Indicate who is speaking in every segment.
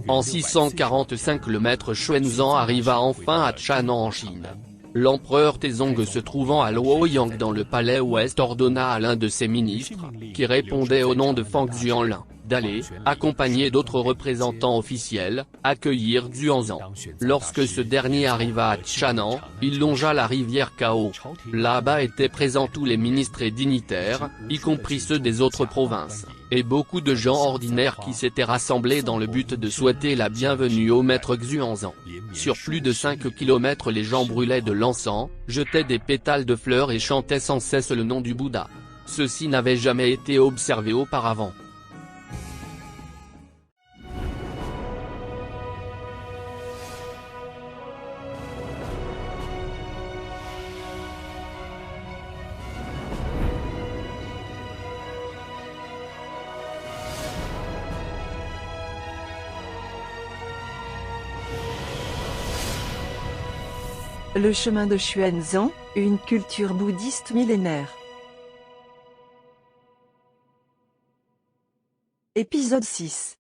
Speaker 1: En 645 le maître Xuanzang arriva enfin à Channan en Chine. L'empereur Taizong se trouvant à Luoyang dans le palais ouest ordonna à l'un de ses ministres, qui répondait au nom de Fang Xuanlin, d'aller, accompagné d'autres représentants officiels, accueillir Xuanzang. Lorsque ce dernier arriva à Channan, il longea la rivière Cao. Là-bas étaient présents tous les ministres et dignitaires, y compris ceux des autres provinces, et beaucoup de gens ordinaires qui s'étaient rassemblés dans le but de souhaiter la bienvenue au maître Xuanzang. Sur plus de 5 kilomètres les gens brûlaient de l'encens, jetaient des pétales de fleurs et chantaient sans cesse le nom du Bouddha. Ceci n'avait jamais été observé auparavant.
Speaker 2: Le chemin de Xuanzang, une culture bouddhiste millénaire. Épisode 6.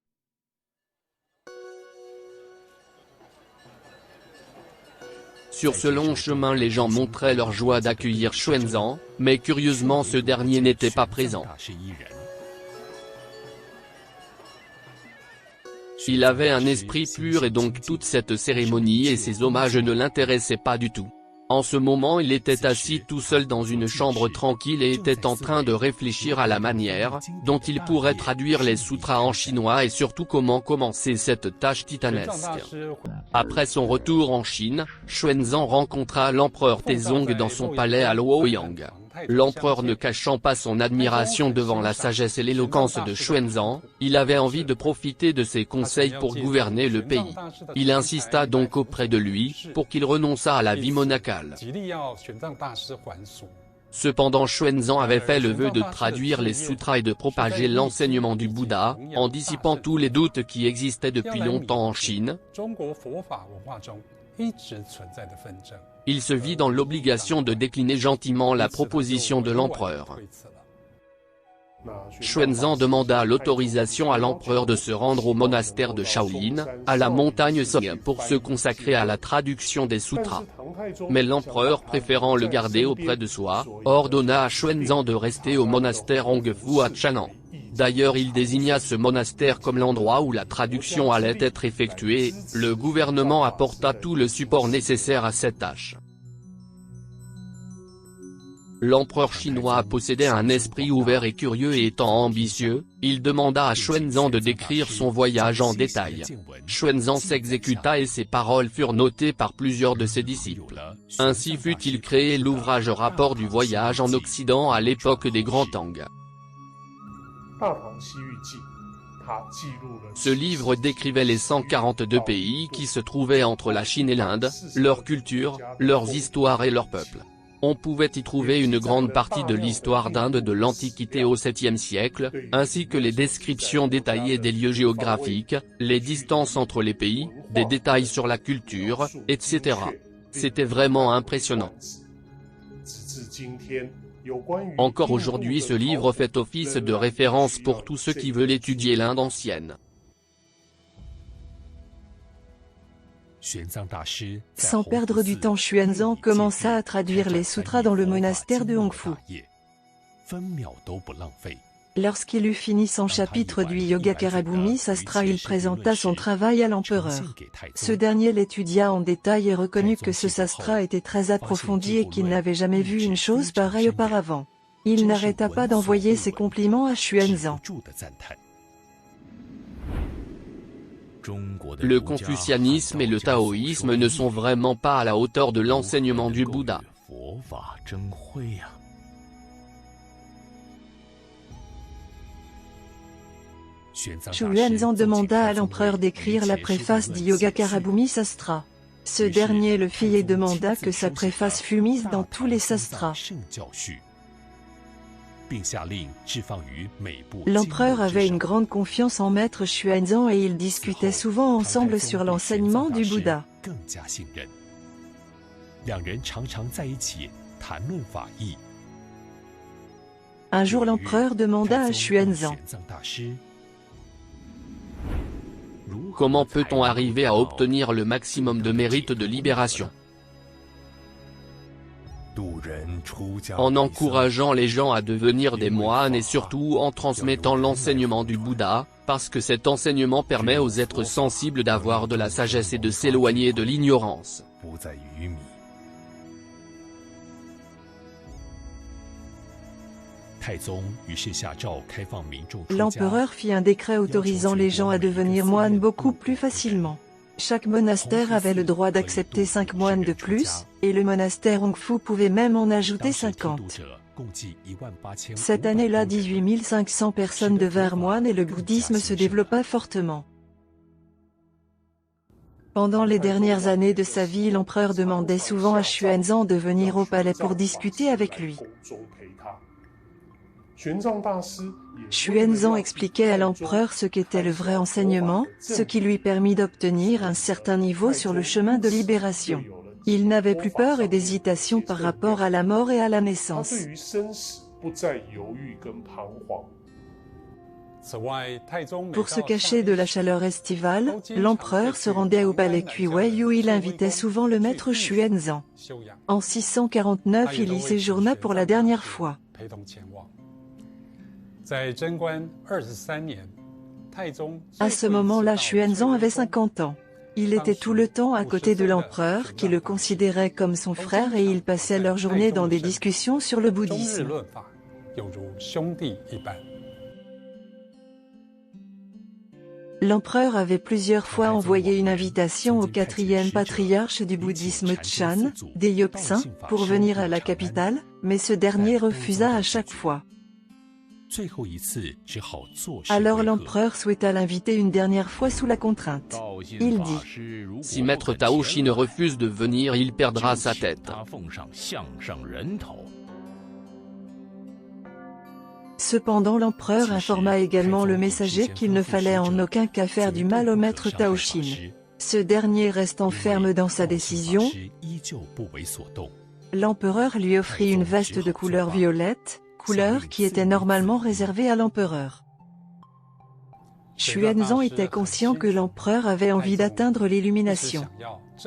Speaker 1: Sur ce long chemin les gens montraient leur joie d'accueillir Xuanzang, mais curieusement ce dernier n'était pas présent. Il avait un esprit pur et donc toute cette cérémonie et ces hommages ne l'intéressaient pas du tout. En ce moment il était assis tout seul dans une chambre tranquille et était en train de réfléchir à la manière dont il pourrait traduire les sutras en chinois et surtout comment commencer cette tâche titanesque. Après son retour en Chine, Xuanzang rencontra l'empereur Taizong dans son palais à Luoyang. L'empereur ne cachant pas son admiration devant la sagesse et l'éloquence de Xuanzang, il avait envie de profiter de ses conseils pour gouverner le pays. Il insista donc auprès de lui, pour qu'il renonçât à la vie monacale. Cependant Xuanzang avait fait le vœu de traduire les sutras et de propager l'enseignement du Bouddha, en dissipant tous les doutes qui existaient depuis longtemps en Chine. Il se vit dans l'obligation de décliner gentiment la proposition de l'empereur. Xuanzang demanda l'autorisation à l'empereur de se rendre au monastère de Shaolin, à la montagne Song pour se consacrer à la traduction des sutras. Mais l'empereur préférant le garder auprès de soi, ordonna à Xuanzang de rester au monastère Hongfu à Channan. D'ailleurs il désigna ce monastère comme l'endroit où la traduction allait être effectuée, le gouvernement apporta tout le support nécessaire à cette tâche. L'empereur chinois possédait un esprit ouvert et curieux et étant ambitieux, il demanda à Xuanzang de décrire son voyage en détail. Xuanzang s'exécuta et ses paroles furent notées par plusieurs de ses disciples. Ainsi fut-il créé l'ouvrage Rapport du voyage en Occident à l'époque des Grands Tang. Ce livre décrivait les 142 pays qui se trouvaient entre la Chine et l'Inde, leur culture, leurs histoires et leurs peuples. On pouvait y trouver une grande partie de l'histoire d'Inde de l'Antiquité au 7e siècle, ainsi que les descriptions détaillées des lieux géographiques, les distances entre les pays, des détails sur la culture, etc. C'était vraiment impressionnant. Encore aujourd'hui ce livre fait office de référence pour tous ceux qui veulent étudier l'Inde ancienne.
Speaker 2: Sans perdre du temps Xuanzang commença à traduire les sutras dans le monastère de Hongfu. Lorsqu'il eut fini son chapitre du Yogacarabhumi Sastra il présenta son travail à l'empereur. Ce dernier l'étudia en détail et reconnut que ce sastra était très approfondi et qu'il n'avait jamais vu une chose pareille auparavant. Il n'arrêta pas d'envoyer ses compliments à Xuanzang.
Speaker 1: Le confucianisme et le taoïsme ne sont vraiment pas à la hauteur de l'enseignement du Bouddha.
Speaker 2: Xuanzang demanda à l'empereur d'écrire la préface du Yogacarabhumi Sastra. Ce dernier le fit et demanda que sa préface fût mise dans tous les sastras. L'empereur avait une grande confiance en maître Xuanzang et ils discutaient souvent ensemble sur l'enseignement du Bouddha. Un jour l'empereur demanda à Xuanzang
Speaker 1: Comment peut-on arriver à obtenir le maximum de mérite de libération? En encourageant les gens à devenir des moines et surtout en transmettant l'enseignement du Bouddha, parce que cet enseignement permet aux êtres sensibles d'avoir de la sagesse et de s'éloigner de l'ignorance.
Speaker 2: L'empereur fit un décret autorisant les gens à devenir moines beaucoup plus facilement. Chaque monastère avait le droit d'accepter 5 moines de plus, et le monastère Hongfu pouvait même en ajouter 50. Cette année-là 18 500 personnes devinrent moines et le bouddhisme se développa fortement. Pendant les dernières années de sa vie, l'empereur demandait souvent à Xuanzang de venir au palais pour discuter avec lui. Xuanzang expliquait à l'empereur ce qu'était le vrai enseignement, ce qui lui permit d'obtenir un certain niveau sur le chemin de libération. Il n'avait plus peur et d'hésitation par rapport à la mort et à la naissance. Pour se cacher de la chaleur estivale, l'empereur se rendait au palais Kuiwei où il invitait souvent le maître Xuanzang. En 649 il y séjourna pour la dernière fois. À ce moment-là Xuanzang avait 50 ans. Il était tout le temps à côté de l'empereur qui le considérait comme son frère et ils passaient leur journée dans des discussions sur le bouddhisme. L'empereur avait plusieurs fois envoyé une invitation au 4e patriarche du bouddhisme Chan, Deyoptsin, pour venir à la capitale, mais ce dernier refusa à chaque fois. Alors l'empereur souhaita l'inviter une dernière fois sous la contrainte. Il dit:
Speaker 1: Si maître Tao Xin refuse de venir, il perdra sa tête.
Speaker 2: Cependant l'empereur informa également le messager qu'il ne fallait en aucun cas faire du mal au maître Tao Xin. Ce dernier restant ferme dans sa décision, l'empereur lui offrit une veste de couleur violette, couleur qui était normalement réservée à l'empereur. Xuanzang était conscient que l'empereur avait envie d'atteindre l'illumination.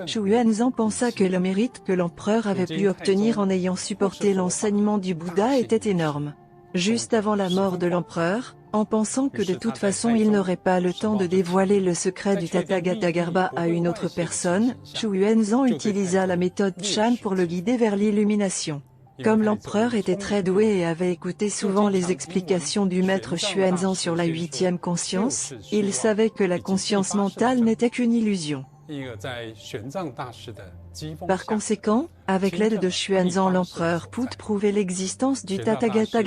Speaker 2: Xuanzang pensa que le mérite que l'empereur avait pu obtenir en ayant supporté l'enseignement du Bouddha était énorme. Juste avant la mort de l'empereur, en pensant que de toute façon il n'aurait pas le temps de dévoiler le secret du Tathagata à une autre personne, Xuanzang utilisa la méthode Chan pour le guider vers l'illumination. Comme l'empereur était très doué et avait écouté souvent les explications du maître Xuanzang sur la 8e conscience, il savait que la conscience mentale n'était qu'une illusion. Par conséquent, avec l'aide de Xuanzang, l'empereur put prouver l'existence du Tathagata.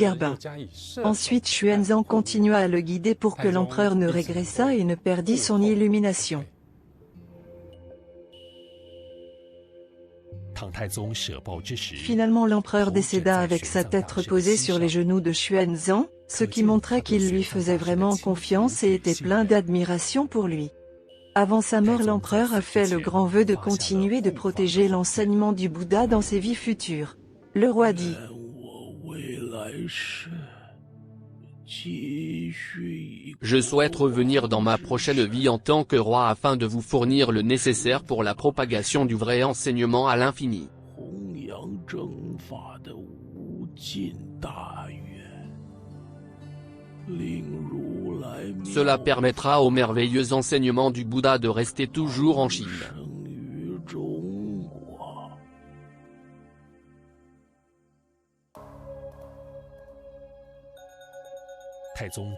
Speaker 2: Ensuite Xuanzang continua à le guider pour que l'empereur ne régressât et ne perdît son illumination. Finalement l'empereur décéda avec sa tête reposée sur les genoux de Xuanzang, ce qui montrait qu'il lui faisait vraiment confiance et était plein d'admiration pour lui. Avant sa mort, l'empereur a fait le grand vœu de continuer de protéger l'enseignement du Bouddha dans ses vies futures. Le roi dit:
Speaker 1: Je souhaite revenir dans ma prochaine vie en tant que roi afin de vous fournir le nécessaire pour la propagation du vrai enseignement à l'infini. Cela permettra au merveilleux enseignement du Bouddha de rester toujours en Chine.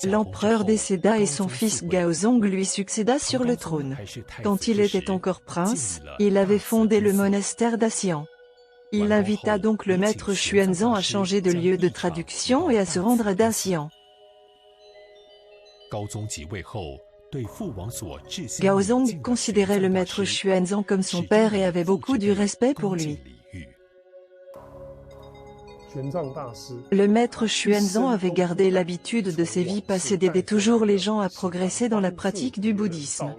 Speaker 2: L'empereur décéda et son fils Gaozong lui succéda sur le trône. Quand il était encore prince, il avait fondé le monastère d'Axian. Il invita donc le maître Xuanzang à changer de lieu de traduction et à se rendre à Daxian. Gaozong considérait le maître Xuanzang comme son père et avait beaucoup du respect pour lui. Le maître Xuanzang avait gardé l'habitude de ses vies passées d'aider toujours les gens à progresser dans la pratique du bouddhisme.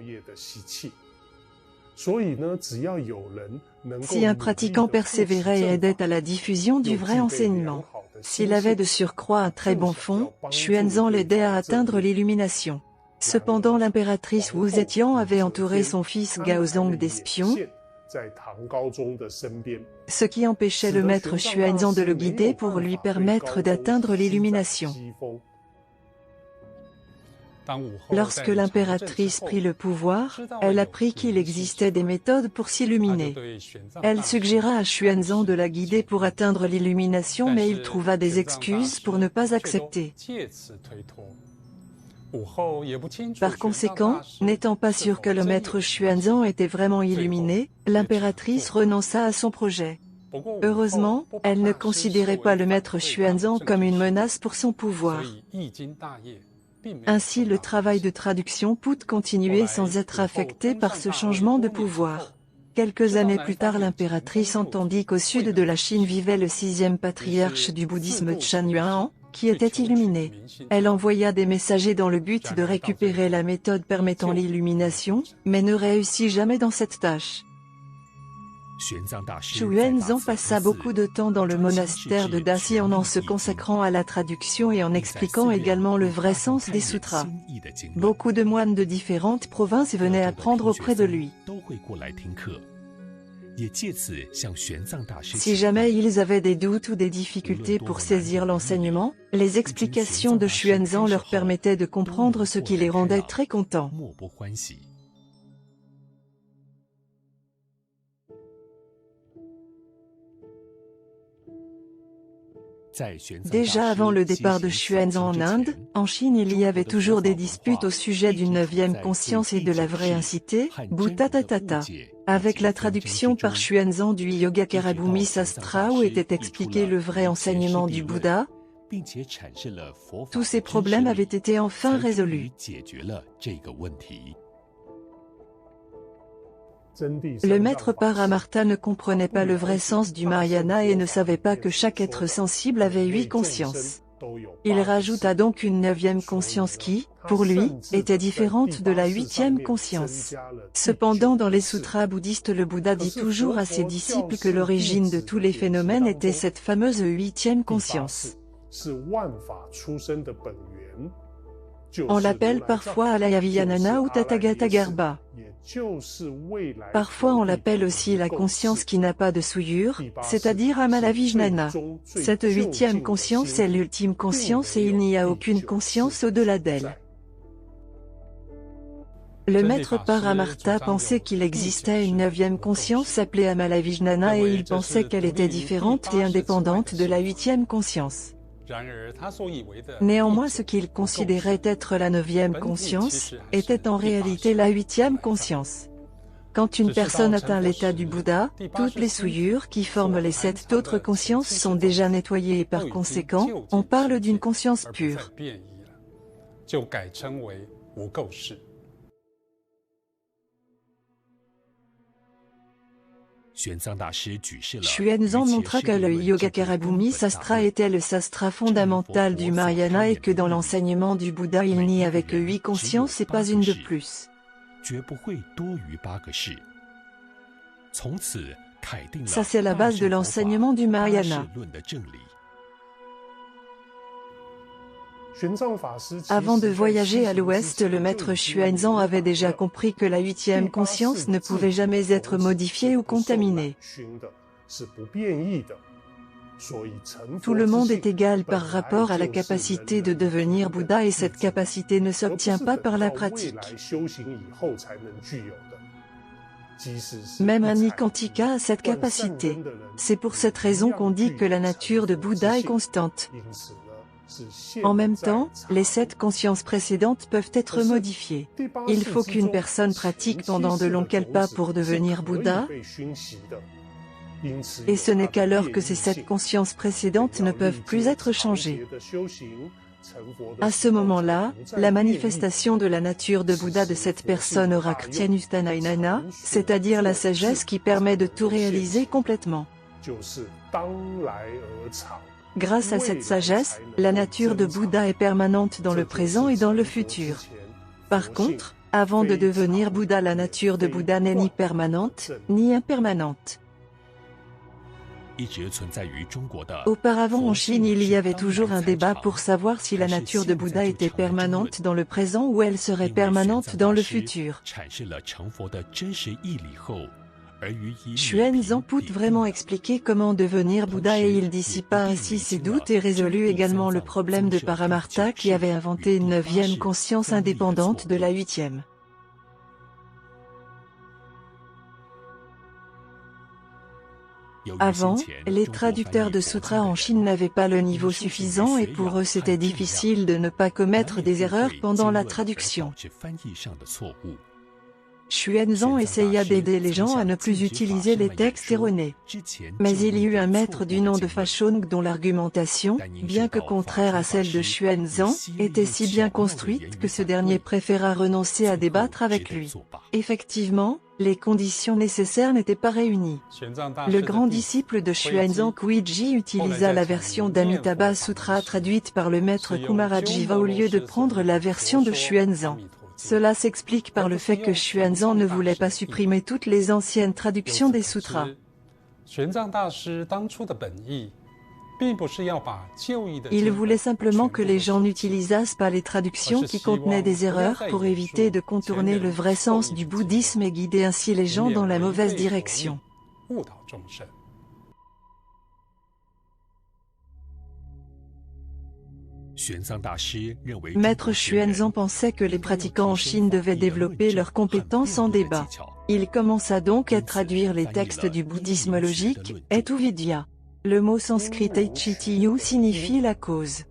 Speaker 2: Si un pratiquant persévérait et aidait à la diffusion du vrai enseignement, s'il avait de surcroît un très bon fond, Xuanzang l'aidait à atteindre l'illumination. Cependant l'impératrice Wu Zetian avait entouré son fils Gaozong d'espions, ce qui empêchait le maître Xuanzang de le guider pour lui permettre d'atteindre l'illumination. Lorsque l'impératrice prit le pouvoir, elle apprit qu'il existait des méthodes pour s'illuminer. Elle suggéra à Xuanzang de la guider pour atteindre l'illumination, mais il trouva des excuses pour ne pas accepter. Par conséquent, n'étant pas sûr que le maître Xuanzang était vraiment illuminé, l'impératrice renonça à son projet. Heureusement, elle ne considérait pas le maître Xuanzang comme une menace pour son pouvoir. Ainsi le travail de traduction put continuer sans être affecté par ce changement de pouvoir. Quelques années plus tard l'impératrice entendit qu'au sud de la Chine vivait le 6e patriarche du bouddhisme Chan Yuan, qui était illuminé. Elle envoya des messagers dans le but de récupérer la méthode permettant l'illumination, mais ne réussit jamais dans cette tâche. Xuanzang passa beaucoup de temps dans le monastère de Daxian en se consacrant à la traduction et en expliquant également le vrai sens des sutras. Beaucoup de moines de différentes provinces venaient apprendre auprès de lui. Si jamais ils avaient des doutes ou des difficultés pour saisir l'enseignement, les explications de Xuanzang leur permettaient de comprendre ce qui les rendait très contents. Déjà avant le départ de Xuanzang en Inde, en Chine il y avait toujours des disputes au sujet d'une 9e conscience et de la vraie incité, Bhutatatata. Avec la traduction par Xuanzang du Yogacarabhumi Sastra où était expliqué le vrai enseignement du Bouddha, tous ces problèmes avaient été enfin résolus. Le maître Paramartha ne comprenait pas le vrai sens du Mahayana et ne savait pas que chaque être sensible avait 8 consciences. Il rajouta donc une 9e conscience qui, pour lui, était différente de la 8e conscience. Cependant dans les sutras bouddhistes le Bouddha dit toujours à ses disciples que l'origine de tous les phénomènes était cette fameuse 8e conscience. On l'appelle parfois Alayaviyanana ou Tathagata-garbha. Parfois on l'appelle aussi la conscience qui n'a pas de souillure, c'est-à-dire Amalavijnana. Cette 8e conscience est l'ultime conscience et il n'y a aucune conscience au-delà d'elle. Le maître Paramartha pensait qu'il existait une 9e conscience appelée Amalavijnana et il pensait qu'elle était différente et indépendante de la 8e conscience. Néanmoins ce qu'il considérait être la 9e conscience, était en réalité la 8e conscience. Quand une personne atteint l'état du Bouddha, toutes les souillures qui forment les 7 autres consciences sont déjà nettoyées et par conséquent, on parle d'une conscience pure. Xuanzang montra que le Yogacarabhumi Sastra était le sastra fondamental du Mahayana et que dans l'enseignement du Bouddha il n'y avait que 8 consciences et pas une de plus. Ça c'est la base de l'enseignement du Mahayana. Avant de voyager à l'ouest, le maître Xuanzang avait déjà compris que la 8e conscience ne pouvait jamais être modifiée ou contaminée. Tout le monde est égal par rapport à la capacité de devenir Bouddha et cette capacité ne s'obtient pas par la pratique. Même un Nikantika a cette capacité. C'est pour cette raison qu'on dit que la nature de Bouddha est constante. En même temps, les 7 consciences précédentes peuvent être modifiées. Il faut qu'une personne pratique pendant de longs kalpas pour devenir Bouddha. Et ce n'est qu'alors que ces 7 consciences précédentes ne peuvent plus être changées. À ce moment-là, la manifestation de la nature de Bouddha de cette personne aura Krtyanustanainana, c'est-à-dire la sagesse qui permet de tout réaliser complètement. Grâce à cette sagesse, la nature de Bouddha est permanente dans le présent et dans le futur. Par contre, avant de devenir Bouddha, la nature de Bouddha n'est ni permanente, ni impermanente. Auparavant en Chine il y avait toujours un débat pour savoir si la nature de Bouddha était permanente dans le présent ou elle serait permanente dans le futur. Xuanzang peut vraiment expliquer comment devenir Bouddha et il dissipa ainsi ses doutes et résolut également le problème de Paramartha qui avait inventé une 9e conscience indépendante de la 8e. Avant, les traducteurs de sutras en Chine n'avaient pas le niveau suffisant et pour eux c'était difficile de ne pas commettre des erreurs pendant la traduction. Xuanzang essaya d'aider les gens à ne plus utiliser les textes erronés. Mais il y eut un maître du nom de Fashong dont l'argumentation, bien que contraire à celle de Xuanzang, était si bien construite que ce dernier préféra renoncer à débattre avec lui. Effectivement, les conditions nécessaires n'étaient pas réunies. Le grand disciple de Xuanzang Kuiji utilisa la version d'Amitabha Sutra traduite par le maître Kumarajiva au lieu de prendre la version de Xuanzang. Cela s'explique par le fait que Xuanzang ne voulait pas supprimer toutes les anciennes traductions des sutras. Il voulait simplement que les gens n'utilisassent pas les traductions qui contenaient des erreurs pour éviter de contourner le vrai sens du bouddhisme et guider ainsi les gens dans la mauvaise direction. Maître Xuanzang pensait que les pratiquants en Chine devaient développer leurs compétences en débat. Il commença donc à traduire les textes du bouddhisme logique, Etuvidya. Le mot sanskrit Aichitiyu signifie la cause.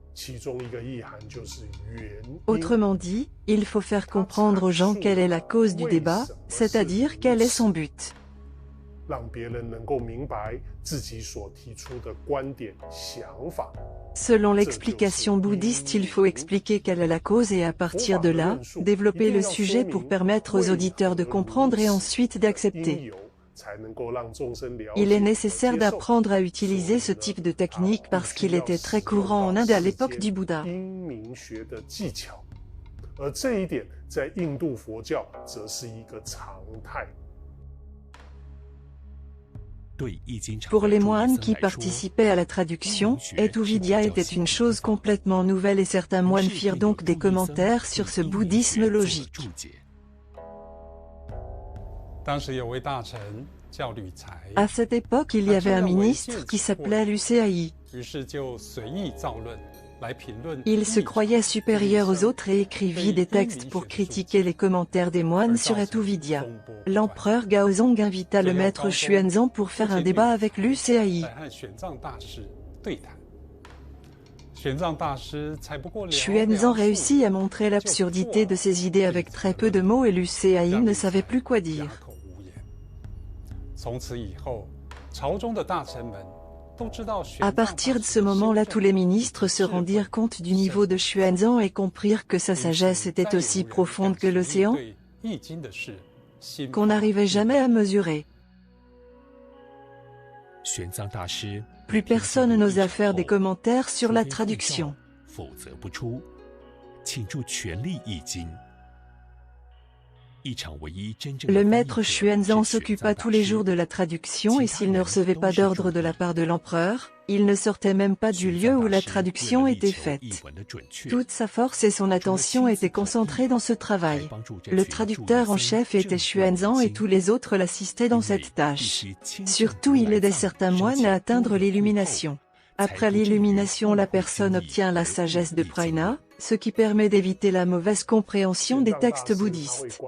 Speaker 2: Autrement dit, il faut faire comprendre aux gens quelle est la cause du débat, c'est-à-dire quel est son but. Selon l'explication bouddhiste, il faut expliquer quelle est la cause et à partir de là, développer le sujet pour permettre aux auditeurs de comprendre et ensuite d'accepter. Il est nécessaire d'apprendre à utiliser ce type de technique parce qu'il était très courant en Inde à l'époque du Bouddha. Pour les moines qui participaient à la traduction, Etuvidya était une chose complètement nouvelle et certains moines firent donc des commentaires sur ce bouddhisme logique. À cette époque, il y avait un ministre qui s'appelait Lu Seai. Il se croyait supérieur aux autres et écrivit des textes pour critiquer les commentaires des moines sur Etuvidya. L'empereur Gaozong invita le maître Xuanzang pour faire un débat avec Lu Seai. Xuanzang réussit à montrer l'absurdité de ses idées avec très peu de mots et Lu Seai ne savait plus quoi dire. À partir de ce moment-là, tous les ministres se rendirent compte du niveau de Xuanzang et comprirent que sa sagesse était aussi profonde que l'océan, qu'on n'arrivait jamais à mesurer. Plus personne n'osa faire des commentaires sur la traduction. Le maître Xuanzang s'occupa tous les jours de la traduction et s'il ne recevait pas d'ordre de la part de l'empereur, il ne sortait même pas du lieu où la traduction était faite. Toute sa force et son attention étaient concentrées dans ce travail. Le traducteur en chef était Xuanzang et tous les autres l'assistaient dans cette tâche. Surtout il aidait certains moines à atteindre l'illumination. Après l'illumination, la personne obtient la sagesse de Prajna, ce qui permet d'éviter la mauvaise compréhension des textes bouddhistes.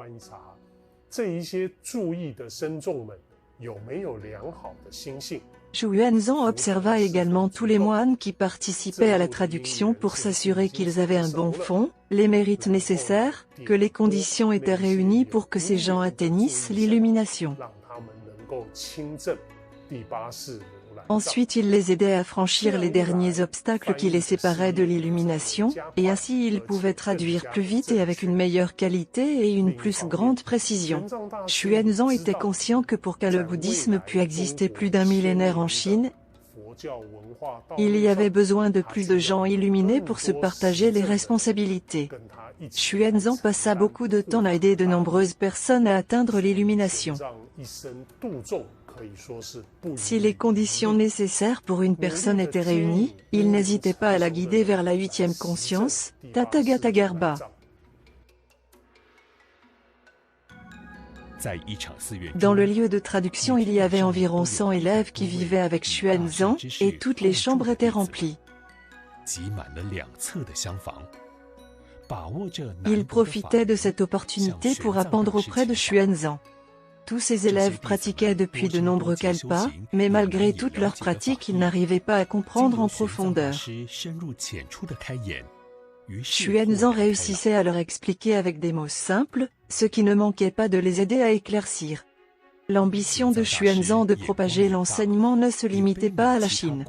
Speaker 2: Xuanzang observa également tous les moines qui participaient à la traduction pour s'assurer qu'ils avaient un bon fond, les mérites nécessaires, que les conditions étaient réunies pour que ces gens atteignissent l'illumination. Ensuite il les aidait à franchir les derniers obstacles qui les séparaient de l'illumination, et ainsi ils pouvaient traduire plus vite et avec une meilleure qualité et une plus grande précision. Xuanzang était conscient que pour que le bouddhisme pût exister plus d'un millénaire en Chine, il y avait besoin de plus de gens illuminés pour se partager les responsabilités. Xuanzang passa beaucoup de temps à aider de nombreuses personnes à atteindre l'illumination. Si les conditions nécessaires pour une personne étaient réunies, il n'hésitait pas à la guider vers la 8e conscience, Tathagata-garbha. Dans le lieu de traduction, il y avait environ 100 élèves qui vivaient avec Xuanzang, et toutes les chambres étaient remplies. Il profitait de cette opportunité pour apprendre auprès de Xuanzang. Tous ces élèves pratiquaient depuis de nombreux kalpas, mais malgré toute leur pratique, ils n'arrivaient pas à comprendre en profondeur. Xuanzang réussissait à leur expliquer avec des mots simples, ce qui ne manquait pas de les aider à éclaircir. L'ambition de Xuanzang de propager l'enseignement ne se limitait pas à la Chine.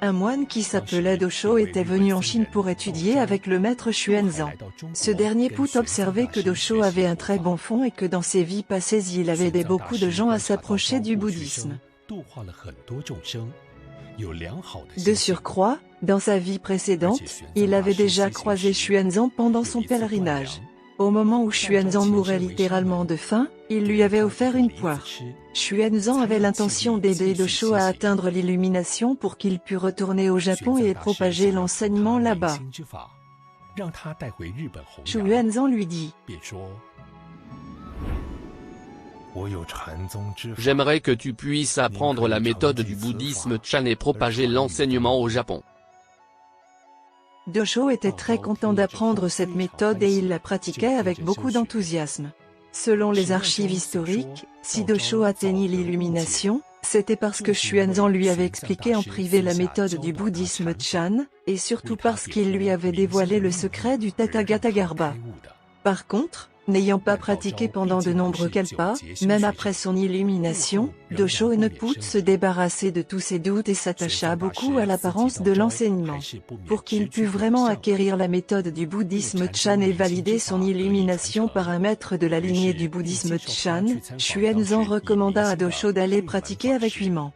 Speaker 2: Un moine qui s'appelait Dosho était venu en Chine pour étudier avec le maître Xuanzang. Ce dernier put observer que Dosho avait un très bon fond et que dans ses vies passées il avait aidé beaucoup de gens à s'approcher du bouddhisme. De surcroît, dans sa vie précédente, il avait déjà croisé Xuanzang pendant son pèlerinage. Au moment où Xuanzang mourait littéralement de faim, il lui avait offert une poire. Xuanzang avait l'intention d'aider Dosho à atteindre l'illumination pour qu'il pût retourner au Japon et propager l'enseignement là-bas. Xuanzang lui dit:
Speaker 1: J'aimerais que tu puisses apprendre la méthode du bouddhisme Chan et propager l'enseignement au Japon.
Speaker 2: Dosho était très content d'apprendre cette méthode et il la pratiquait avec beaucoup d'enthousiasme. Selon les archives historiques, si Dosho atteignit l'illumination, c'était parce que Xuanzang lui avait expliqué en privé la méthode du bouddhisme Chan, et surtout parce qu'il lui avait dévoilé le secret du Tathagata-garbha. Par contre, n'ayant pas pratiqué pendant de nombreux kalpas, même après son illumination, Dosho ne put se débarrasser de tous ses doutes et s'attacha beaucoup à l'apparence de l'enseignement. Pour qu'il pût vraiment acquérir la méthode du bouddhisme Chan et valider son illumination par un maître de la lignée du bouddhisme Chan, Xuanzang recommanda à Dosho d'aller pratiquer avec Huiman.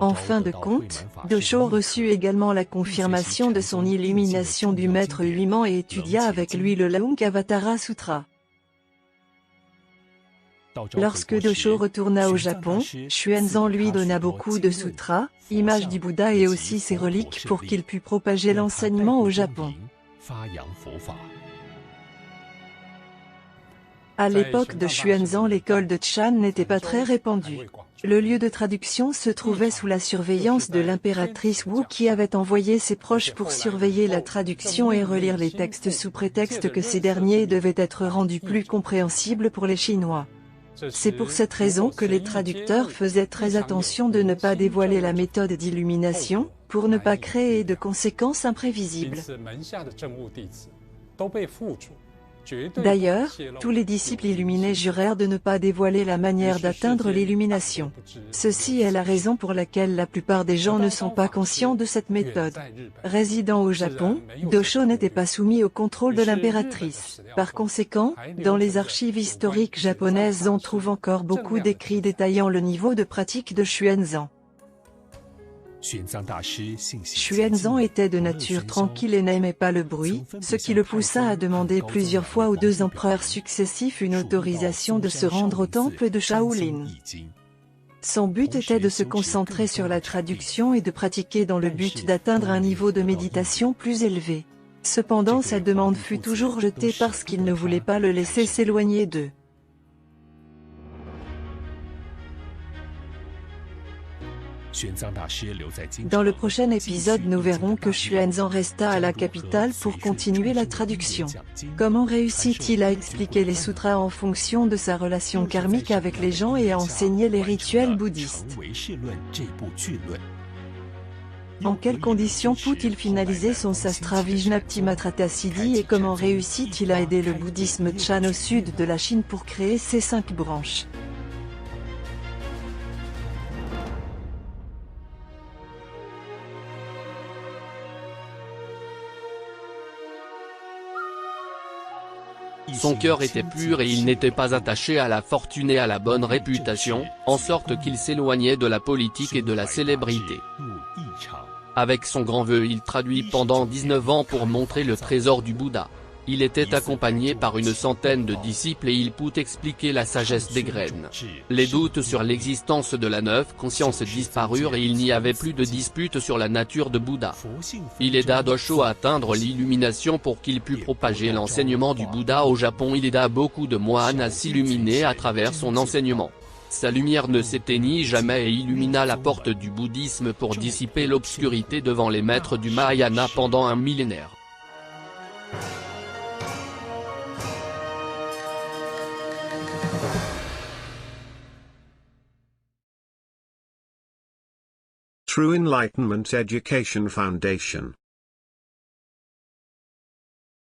Speaker 2: En fin de compte, Dosho reçut également la confirmation de son illumination du maître Huiman et étudia avec lui le Lankavatara Sutra. Lorsque Dosho retourna au Japon, Xuanzang lui donna beaucoup de sutras, images du Bouddha et aussi ses reliques pour qu'il pût propager l'enseignement au Japon. À l'époque de Xuanzang, l'école de Chan n'était pas très répandue. Le lieu de traduction se trouvait sous la surveillance de l'impératrice Wu qui avait envoyé ses proches pour surveiller la traduction et relire les textes sous prétexte que ces derniers devaient être rendus plus compréhensibles pour les Chinois. C'est pour cette raison que les traducteurs faisaient très attention de ne pas dévoiler la méthode d'illumination, pour ne pas créer de conséquences imprévisibles. D'ailleurs, tous les disciples illuminés jurèrent de ne pas dévoiler la manière d'atteindre l'illumination. Ceci est la raison pour laquelle la plupart des gens ne sont pas conscients de cette méthode. Résidant au Japon, Dosho n'était pas soumis au contrôle de l'impératrice. Par conséquent, dans les archives historiques japonaises on trouve encore beaucoup d'écrits détaillant le niveau de pratique de Xuanzang. Xuanzang était de nature tranquille et n'aimait pas le bruit, ce qui le poussa à demander plusieurs fois aux deux empereurs successifs une autorisation de se rendre au temple de Shaolin. Son but était de se concentrer sur la traduction et de pratiquer dans le but d'atteindre un niveau de méditation plus élevé. Cependant sa demande fut toujours rejetée parce qu'il ne voulait pas le laisser s'éloigner d'eux. Dans le prochain épisode nous verrons que Xuanzang resta à la capitale pour continuer la traduction. Comment réussit-il à expliquer les sutras en fonction de sa relation karmique avec les gens et à enseigner les rituels bouddhistes? En quelles conditions put-il finaliser son Sastra Vijñaptimatrata Siddhi et comment réussit-il à aider le bouddhisme Chan au sud de la Chine pour créer ses 5 branches?
Speaker 1: Son cœur était pur et il n'était pas attaché à la fortune et à la bonne réputation, en sorte qu'il s'éloignait de la politique et de la célébrité. Avec son grand vœu il traduit pendant 19 ans pour montrer le trésor du Bouddha. Il était accompagné par une centaine de disciples et il put expliquer la sagesse des graines. Les doutes sur l'existence de la neuve conscience disparurent et il n'y avait plus de dispute sur la nature de Bouddha. Il aida Dosho à atteindre l'illumination pour qu'il pût propager l'enseignement du Bouddha au Japon. Il aida beaucoup de moines à s'illuminer à travers son enseignement. Sa lumière ne s'éteignit jamais et illumina la porte du bouddhisme pour dissiper l'obscurité devant les maîtres du Mahayana pendant un millénaire.
Speaker 3: True Enlightenment Education Foundation